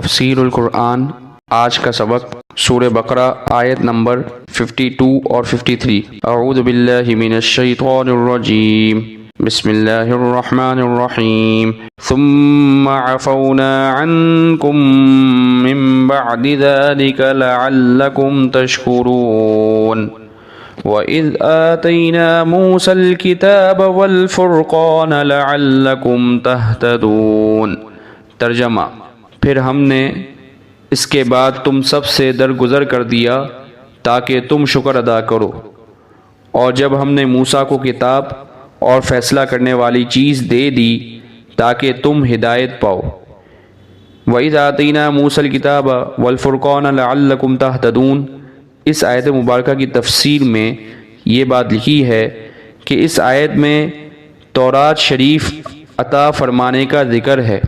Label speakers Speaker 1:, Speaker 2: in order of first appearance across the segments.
Speaker 1: تفسیر القرآن آج کا سبق سورہ بقرہ آیت نمبر 52 اور 53۔ اعوذ باللہ من الشیطان الرجیم، بسم اللہ الرحمن الرحیم۔ ثم عفونا عنکم من بعد ذلك لعلکم تشکرون۔ وَإِذْ آتَيْنَا مُوسَى الْكِتَابَ وَالْفُرْقَانَ لَعَلَّكُمْ تَهْتَدُونَ۔ ترجمہ: پھر ہم نے اس کے بعد تم سب سے درگزر کر دیا تاکہ تم شکر ادا کرو، اور جب ہم نے موسیٰ کو کتاب اور فیصلہ کرنے والی چیز دے دی تاکہ تم ہدایت پاؤ۔ وَإِذْ آتَيْنَا مُوسَى الْكِتَابَ وَالْفُرْقَانَ لَعَلَّكُمْ تَهْتَدُونَ۔ اس آیت مبارکہ کی تفسیر میں یہ بات لکھی ہے کہ اس آیت میں تورات شریف عطا فرمانے کا ذکر ہے۔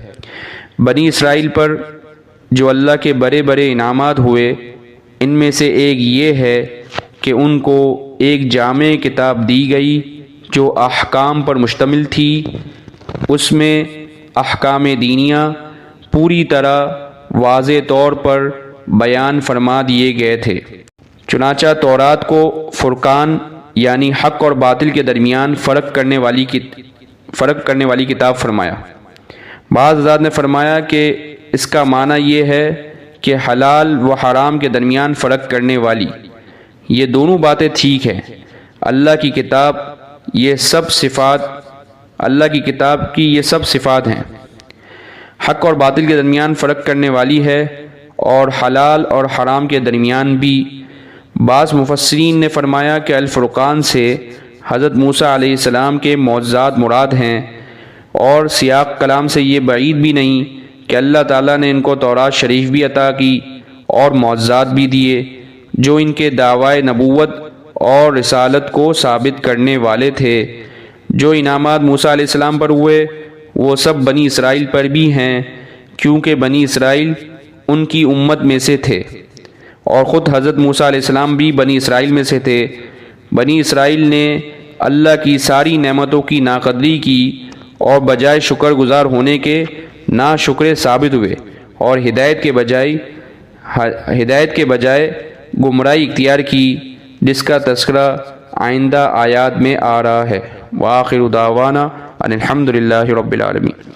Speaker 1: بنی اسرائیل پر جو اللہ کے بڑے بڑے انعامات ہوئے، ان میں سے ایک یہ ہے کہ ان کو ایک جامع کتاب دی گئی جو احکام پر مشتمل تھی۔ اس میں احکام دینیہ پوری طرح واضح طور پر بیان فرما دیے گئے تھے۔ چنانچہ تورات کو فرقان یعنی حق اور باطل کے درمیان فرق کرنے والی کتاب فرمایا۔ بعض حضرات نے فرمایا کہ اس کا معنی یہ ہے کہ حلال و حرام کے درمیان فرق کرنے والی۔ یہ دونوں باتیں ٹھیک ہیں۔ اللہ کی کتاب کی یہ سب صفات ہیں، حق اور باطل کے درمیان فرق کرنے والی ہے، اور حلال اور حرام کے درمیان بھی۔ بعض مفسرین نے فرمایا کہ الفرقان سے حضرت موسیٰ علیہ السلام کے معجزات مراد ہیں، اور سیاق کلام سے یہ بعید بھی نہیں کہ اللہ تعالیٰ نے ان کو تورات شریف بھی عطا کی اور معجزات بھی دیے جو ان کے دعوی نبوت اور رسالت کو ثابت کرنے والے تھے۔ جو انعامات موسیٰ علیہ السلام پر ہوئے وہ سب بنی اسرائیل پر بھی ہیں، کیونکہ بنی اسرائیل ان کی امت میں سے تھے، اور خود حضرت موسیٰ علیہ السلام بھی بنی اسرائیل میں سے تھے۔ بنی اسرائیل نے اللہ کی ساری نعمتوں کی ناقدری کی اور بجائے شکر گزار ہونے کے ناشکرے ثابت ہوئے، اور ہدایت کے بجائے گمراہی اختیار کی، جس کا تذکرہ آئندہ آیات میں آ رہا ہے۔ وآخر دعوانا ان الحمد للہ رب العالمین۔